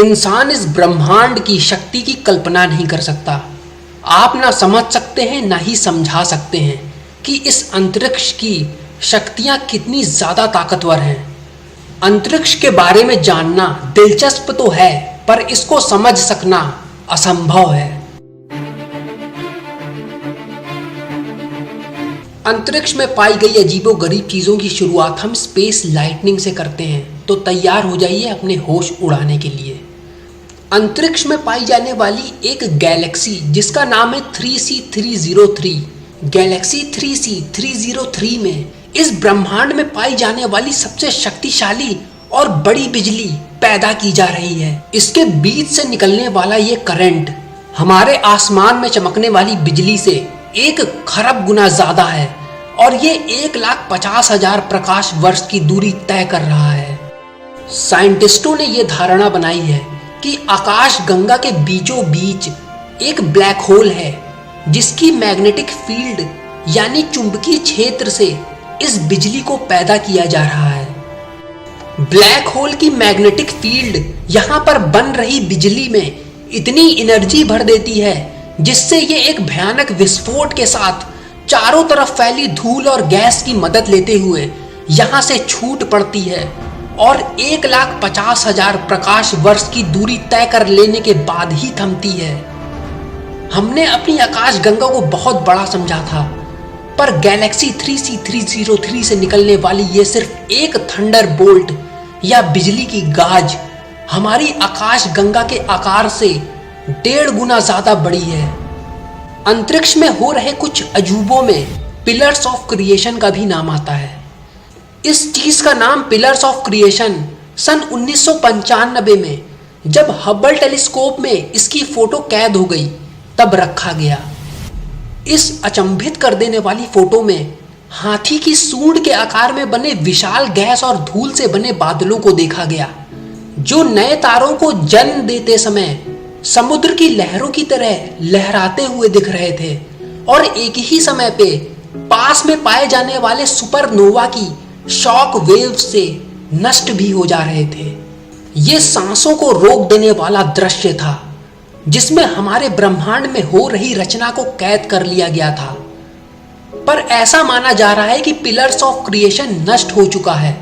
इंसान इस ब्रह्मांड की शक्ति की कल्पना नहीं कर सकता। आप ना समझ सकते हैं ना ही समझा सकते हैं कि इस अंतरिक्ष की शक्तियां कितनी ज़्यादा ताकतवर हैं। अंतरिक्ष के बारे में जानना दिलचस्प तो है, पर इसको समझ सकना असंभव है। अंतरिक्ष में पाई गई अजीबोगरीब चीज़ों की शुरुआत हम स्पेस लाइटनिंग से करते हैं, तो तैयार हो जाइए अपने होश उड़ाने के लिए। अंतरिक्ष में पाई जाने वाली एक गैलेक्सी जिसका नाम है 3C303, गैलेक्सी 3C303 में इस ब्रह्मांड में पाई जाने वाली सबसे शक्तिशाली और बड़ी बिजली पैदा की जा रही है। इसके बीच से निकलने वाला ये करंट हमारे आसमान में चमकने वाली बिजली से 1 खरब गुना ज्यादा है और ये 1,50,000 प्रकाश वर्ष की दूरी तय कर रहा है। साइंटिस्टों ने यह धारणा बनाई है कि आकाश गंगा के बीचों बीच एक ब्लैक होल है जिसकी मैग्नेटिक फील्ड यानी चुंबकीय क्षेत्र से इस बिजली को पैदा किया जा रहा है। ब्लैक होल की मैग्नेटिक फील्ड यहाँ पर बन रही बिजली में इतनी एनर्जी भर देती है जिससे ये एक भयानक विस्फोट के साथ चारों तरफ फैली धूल और गैस की मदद लेते हुए यहाँ से छूट पड़ती है और 1,50,000 प्रकाश वर्ष की दूरी तय कर लेने के बाद ही थमती है। हमने अपनी आकाश गंगा को बहुत बड़ा समझा था, पर गैलेक्सी 3C303 से निकलने वाली ये सिर्फ एक थंडर बोल्ट या बिजली की गाज हमारी आकाश गंगा के आकार से 1.5 गुना ज्यादा बड़ी है। अंतरिक्ष में हो रहे कुछ अजूबों में पिलर्स ऑफ क्रिएशन का भी नाम आता है। इस चीज का नाम पिलर्स ऑफ क्रिएशन सन 1995 में जब हबल टेलीस्कोप में इसकी फोटो कैद हो गई तब रखा गया। इस अचंभित कर देने वाली फोटो में हाथी की सूंड के आकार में बने विशाल गैस और धूल से बने बादलों को देखा गया जो नए तारों को जन्म देते समय समुद्र की लहरों की तरह लहराते हुए दिख रहे थे और एक ही समय पे पास में पाए जाने वाले सुपरनोवा की शॉक वेव से नष्ट भी हो जा रहे थे। ये सांसों को रोक देने वाला दृश्य था जिसमें हमारे ब्रह्मांड में हो रही रचना को कैद कर लिया गया था। पर ऐसा माना जा रहा है कि पिलर्स ऑफ क्रिएशन नष्ट हो चुका है।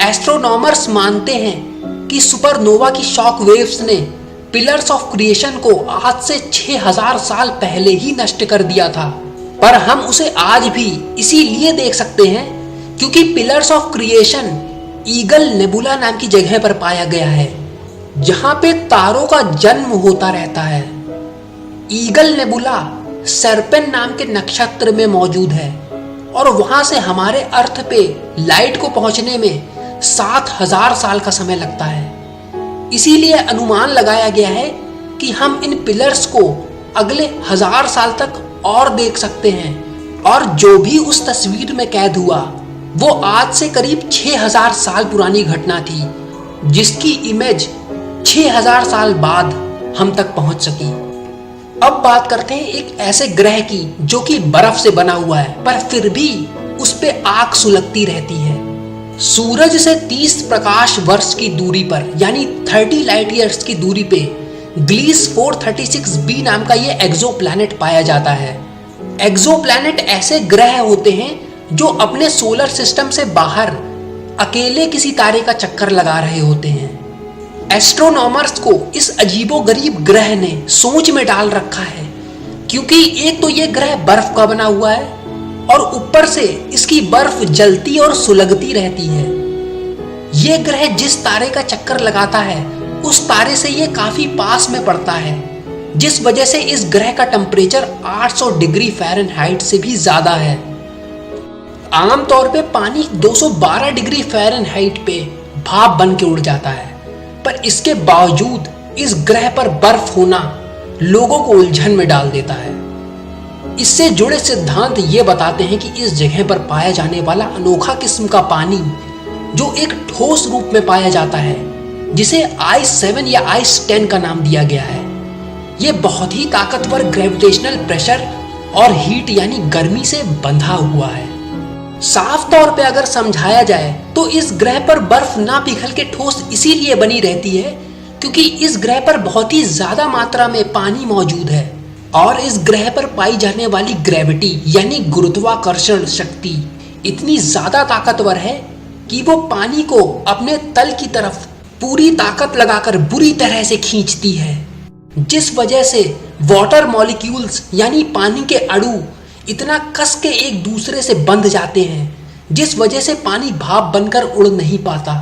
एस्ट्रोनॉमर्स मानते हैं कि सुपरनोवा की शॉक वेव्स ने पिलर्स ऑफ क्रिएशन को आज से 6,000 साल पहले ही नष्ट कर दिया था, पर हम उसे आज भी इसीलिए देख सकते हैं क्योंकि pillars of creation eagle nebula नाम की जगह पर पाया गया है जहां पे तारों का जन्म होता रहता है। ईगल नेबुला सर्पेन नाम के नक्षत्र में मौजूद है और वहां से हमारे अर्थ पे लाइट को पहुंचने में 7,000 साल का समय लगता है। इसीलिए अनुमान लगाया गया है कि हम इन पिलर्स को अगले 1000 साल तक और देख सकते हैं और जो भी उस तस्वीर में कैद हुआ वो आज से करीब 6,000 साल पुरानी घटना थी जिसकी इमेज 6,000 साल बाद हम तक पहुंच सकी। अब बात करते हैं एक ऐसे ग्रह की जो कि बर्फ से बना हुआ है पर फिर भी उस पे आग सुलगती रहती है। सूरज से 30 प्रकाश वर्ष की दूरी पर यानी 30 लाइट ईयर्स की दूरी पे ग्लीस 436b नाम का ये एक्सोप्लैनेट पाया जाता है। एक्सोप्लैनेट ऐसे ग्रह होते हैं जो अपने सोलर सिस्टम से बाहर अकेले किसी तारे का चक्कर लगा रहे होते हैं। एस्ट्रोनॉमर्स को इस अजीबोगरीब ग्रह ने सोच में डाल रखा है क्योंकि एक तो ये ग्रह बर्फ का बना हुआ है और ऊपर से इसकी बर्फ जलती और सुलगती रहती है। ये ग्रह जिस तारे का चक्कर लगाता है उस तारे से ये काफी पास में पड़ता है, जिस वजह से इस ग्रह का टेम्परेचर 800 डिग्री फ़ारेनहाइट से भी ज्यादा है। आमतौर पे पानी 212 डिग्री फ़ारेनहाइट पे भाप बन के उड़ जाता है, पर इसके बावजूद इस ग्रह पर बर्फ होना लोगों को उलझन में डाल देता है। इससे जुड़े सिद्धांत ये बताते हैं कि इस जगह पर पाया जाने वाला अनोखा किस्म का पानी जो एक ठोस रूप में पाया जाता है जिसे आइस 7 या आइस 10 का नाम दिया गया है। ये बहुत ही ताकतवर ग्रेविटेशनल प्रेशर और हीट यानी गर्मी से बंधा हुआ है। साफ तौर पे अगर समझाया जाए तो इस ग्रह पर बर्फ ना पिघल के ठोस इसीलिए बनी रहती है क्योंकि इस ग्रह पर बहुत ही ज्यादा मात्रा में पानी मौजूद है और इस ग्रह पर पाई जाने वाली ग्रेविटी यानी गुरुत्वाकर्षण शक्ति इतनी ज्यादा ताकतवर है कि वो पानी को अपने तल की तरफ पूरी ताकत लगाकर बुरी तरह से खींचती है, जिस वजह से वाटर मॉलिक्यूल्स यानी पानी के अणु इतना कस के एक दूसरे से बंध जाते हैं, जिस वजह से पानी भाप बनकर उड़ नहीं पाता।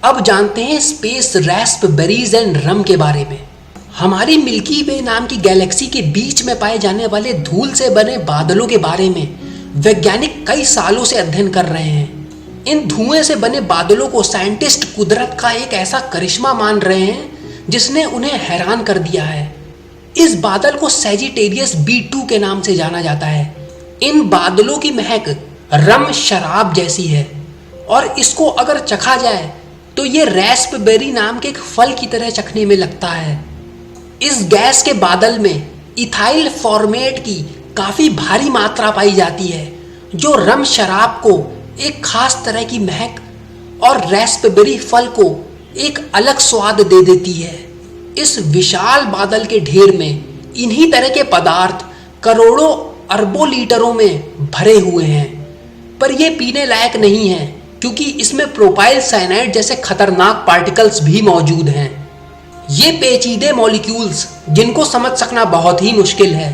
अब जानते हैं स्पेस रास्पबेरीज एंड रम के बारे में। हमारी मिल्की वे नाम की गैलेक्सी के बीच में पाए जाने वाले धूल से बने बादलों के बारे में वैज्ञानिक कई सालों से अध्ययन कर रहे हैं। इन धुएं से बने बादलों को साइंटिस्ट कुदरत का एक ऐसा करिश्मा मान रहे हैं जिसने उन्हें हैरान कर दिया है। इस बादल को सैजिटेरियस B2 के नाम से जाना जाता है। इन बादलों की महक रम शराब जैसी है और इसको अगर चखा जाए तो ये रास्पबेरी नाम के एक फल की तरह चखने में लगता है। इस गैस के बादल में इथाइल फॉर्मेट की काफी भारी मात्रा पाई जाती है, जो रम शराब को एक खास तरह की महक और रास्पबेरी फल को एक अलग स्वाद दे देती है। इस विशाल बादल के ढेर में इन्हीं तरह के पदार्थ करोड़ों अरबों लीटरों में भरे हुए हैं, पर ये पीने लायक नहीं है क्योंकि इसमें प्रोपाइल साइनाइड जैसे खतरनाक पार्टिकल्स भी मौजूद हैं। ये पेचीदे मॉलिक्यूल्स जिनको समझ सकना बहुत ही मुश्किल है,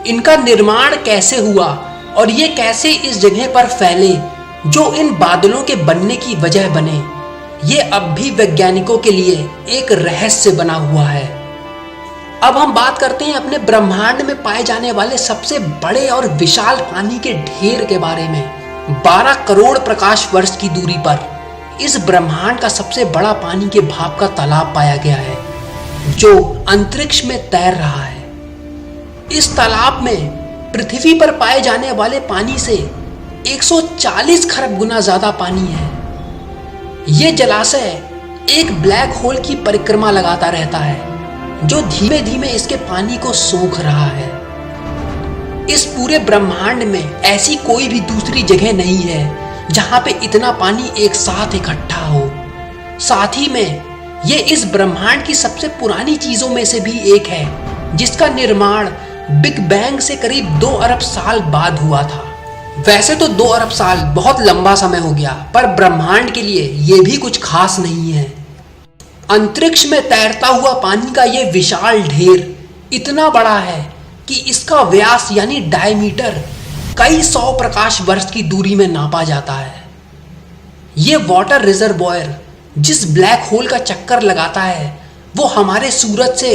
इनका निर्माण कैसे हुआ और ये कैसे इस जगह पर फैले जो इन बादलों के बनने की वजह बने, ये अब भी वैज्ञानिकों के लिए एक रहस्य बना हुआ है। अब हम बात करते हैं अपने ब्रह्मांड में पाए जाने वाले सबसे बड़े और विशाल पानी के ढेर के बारे में। 12 करोड़ प्रकाश वर्ष की दूरी पर इस ब्रह्मांड का सबसे बड़ा पानी के भाप का तालाब पाया गया है, जो अंतरिक्ष में तैर रहा है। इस तालाब में पृथ्वी पर पाए जाने वाले पानी से 140 खरब गुना ज्यादा पानी है। यह जलाशय एक ब्लैक होल की परिक्रमा लगाता रहता है, जो धीमे धीमे इसके पानी को सोख रहा है। इस पूरे ब्रह्मांड में ऐसी कोई भी दूसरी जगह नहीं है जहां पे इतना पानी एक साथ इकट्ठा हो। साथ ही में ये इस ब्रह्मांड की सबसे पुरानी चीजों में से भी एक है, जिसका निर्माण बिग बैंग से करीब 2 अरब साल बाद हुआ था। वैसे तो 2 अरब साल बहुत लंबा समय हो गया, पर ब्रह्मांड के लिए ये भी कुछ खास नहीं है। अंतरिक्ष में तैरता हुआ पानी का ये विशाल ढेर इतना बड़ा है कि इसका व्यास यानी डायमीटर कई 100 प्रकाश वर्ष की दूरी में नापा जाता है। ये वाटर रिजर्वॉयर जिस ब्लैक होल का चक्कर लगाता है वो हमारे सूरज से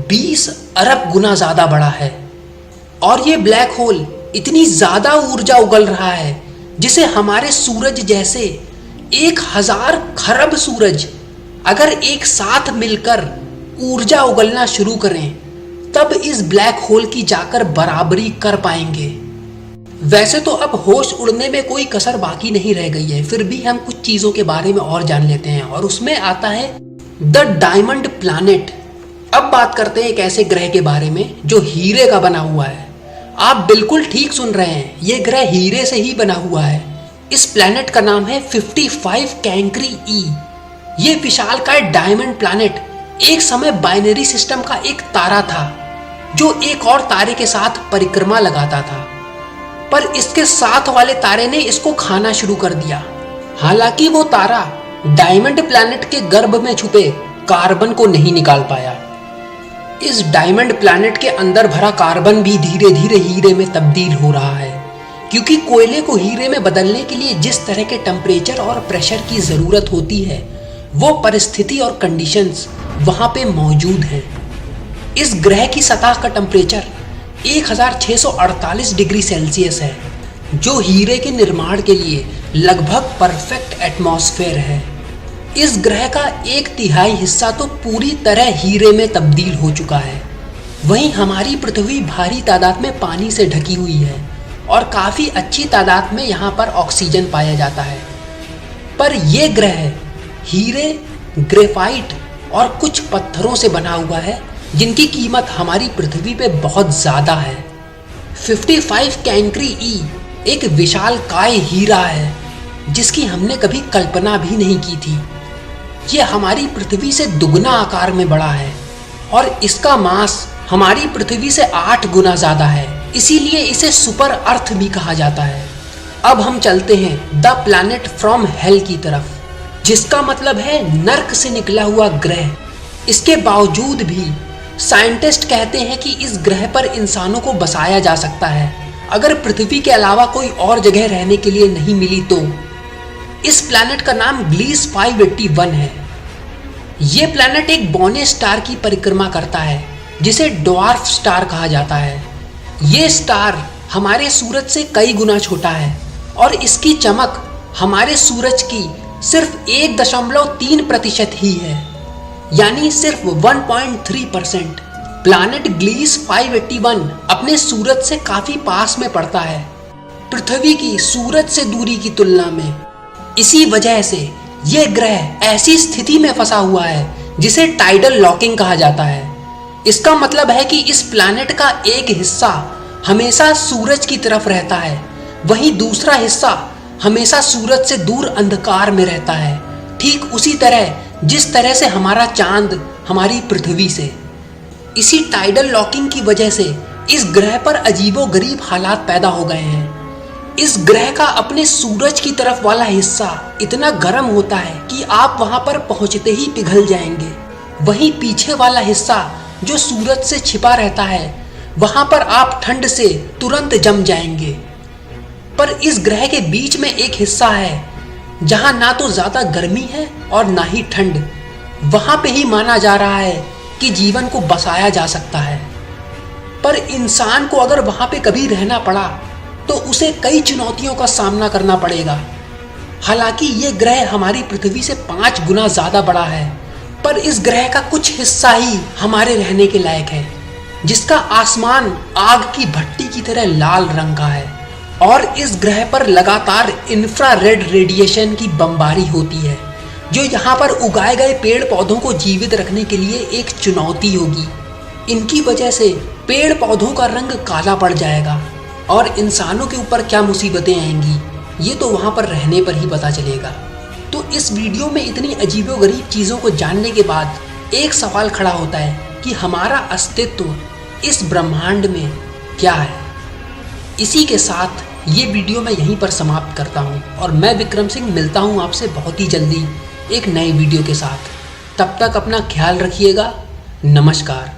20 अरब गुना ज्यादा बड़ा है, और ये ब्लैक होल इतनी ज्यादा ऊर्जा उगल रहा है जिसे हमारे सूरज जैसे 1000 खरब सूरज अगर एक साथ मिलकर ऊर्जा उगलना शुरू करें तब इस ब्लैक होल की जाकर बराबरी कर पाएंगे। वैसे तो अब होश उड़ने में कोई कसर बाकी नहीं रह गई है, फिर भी हम कुछ चीजों के बारे में और जान लेते हैं, और उसमें आता है द डायमंड प्लैनेट। अब बात करते हैं एक ऐसे ग्रह के बारे में जो हीरे का बना हुआ है। आप बिल्कुल ठीक सुन रहे हैं, ये ग्रह हीरे से ही बना हुआ है। इस प्लैनेट का नाम है 55 कैंक्री ई। ये विशालकाय डायमंड प्लैनेट एक समय बाइनरी सिस्टम का एक तारा था जो एक और तारे के साथ परिक्रमा लगाता था, पर इसके साथ वाले तारे ने इसको खाना शुरू कर दिया। हालांकि वो तारा डायमंड प्लैनेट के गर्भ में छुपे कार्बन को नहीं निकाल पाया। इस डायमंड प्लैनेट के अंदर भरा कार्बन भी धीरे धीरे हीरे में तब्दील हो रहा है, क्योंकि कोयले को हीरे में बदलने के लिए जिस तरह के टेम्परेचर और प्रेशर की जरूरत होती है वो परिस्थिति और कंडीशंस वहां पे मौजूद हैं। इस ग्रह की सतह का टेम्परेचर 1648 डिग्री सेल्सियस है, जो हीरे के निर्माण के लिए लगभग परफेक्ट एटमॉस्फेयर है। इस ग्रह का 1/3 हिस्सा तो पूरी तरह हीरे में तब्दील हो चुका है। वहीं हमारी पृथ्वी भारी तादाद में पानी से ढकी हुई है और काफ़ी अच्छी तादाद में यहाँ पर ऑक्सीजन पाया जाता है। पर यह ग्रह हीरे, ग्रेफाइट और कुछ पत्थरों से बना हुआ है जिनकी कीमत हमारी पृथ्वी पे बहुत ज़्यादा है। 55 कैंक्री ई एक विशाल काय हीरा है जिसकी हमने कभी कल्पना भी नहीं की थी। ये हमारी पृथ्वी से दुगना आकार में बड़ा है और इसका मास हमारी पृथ्वी से 8 गुना ज्यादा है, इसीलिए इसे सुपर अर्थ भी कहा जाता है। अब हम चलते हैं द प्लैनेट फ्रॉम हेल की तरफ, जिसका मतलब है नर्क से निकला हुआ ग्रह। इसके बावजूद भी साइंटिस्ट कहते हैं कि इस ग्रह पर इंसानों को बसाया जा सकता है अगर पृथ्वी के अलावा कोई और जगह रहने के लिए नहीं मिली तो। इस प्लैनेट का नाम ग्लीस 581 है। ये प्लैनेट एक बौने स्टार की परिक्रमा करता है जिसे ड्वार्फ स्टार कहा जाता है। ये स्टार हमारे सूरज से कई गुना छोटा है और इसकी चमक हमारे सूरज की सिर्फ 1.3% ही है, यानी सिर्फ 1.3%। प्लैनेट ग्लीस 581 अपने सूरज से काफी पास में पड़ता है पृथ्वी की सूरज से दूरी की तुलना में। इसी वजह से यह ग्रह ऐसी स्थिति में फंसा हुआ है जिसे टाइडल लॉकिंग कहा जाता है। इसका मतलब है कि इस प्लैनेट का एक हिस्सा हमेशा सूरज की तरफ रहता है, वहीं दूसरा हिस्सा हमेशा सूरज से दूर अंधकार में रहता है, ठीक उसी तरह जिस तरह से हमारा चांद हमारी पृथ्वी से। इसी टाइडल लॉकिंग की वजह से इस ग्रह पर अजीबोगरीब हालात पैदा हो गए हैं। इस ग्रह का अपने सूरज की तरफ वाला हिस्सा इतना गर्म होता है कि आप वहां पर पहुंचते ही पिघल जाएंगे, वहीं पीछे वाला हिस्सा जो सूरज से छिपा रहता है वहां पर आप ठंड से तुरंत जम जाएंगे। पर इस ग्रह के बीच में एक हिस्सा है जहां ना तो ज्यादा गर्मी है और ना ही ठंड। वहां पे ही माना जा रहा है कि जीवन को बसाया जा सकता है। पर इंसान को अगर वहां पे कभी रहना पड़ा तो उसे कई चुनौतियों का सामना करना पड़ेगा। हालांकि ये ग्रह हमारी पृथ्वी से 5 गुना ज्यादा बड़ा है, पर इस ग्रह का कुछ हिस्सा ही हमारे रहने के लायक है, जिसका आसमान आग की भट्टी की तरह लाल रंग का है और इस ग्रह पर लगातार इंफ्रारेड रेडिएशन की बमबारी होती है, जो यहाँ पर उगाए गए पेड़ पौधों को जीवित रखने के लिए एक चुनौती होगी। इनकी वजह से पेड़ पौधों का रंग काला पड़ जाएगा और इंसानों के ऊपर क्या मुसीबतें आएंगी ये तो वहाँ पर रहने पर ही पता चलेगा। तो इस वीडियो में इतनी अजीबोगरीब चीज़ों को जानने के बाद एक सवाल खड़ा होता है कि हमारा अस्तित्व इस ब्रह्मांड में क्या है। इसी के साथ ये वीडियो मैं यहीं पर समाप्त करता हूँ और मैं विक्रम सिंह मिलता हूँ आपसे बहुत ही जल्दी एक नए वीडियो के साथ। तब तक अपना ख्याल रखिएगा। नमस्कार।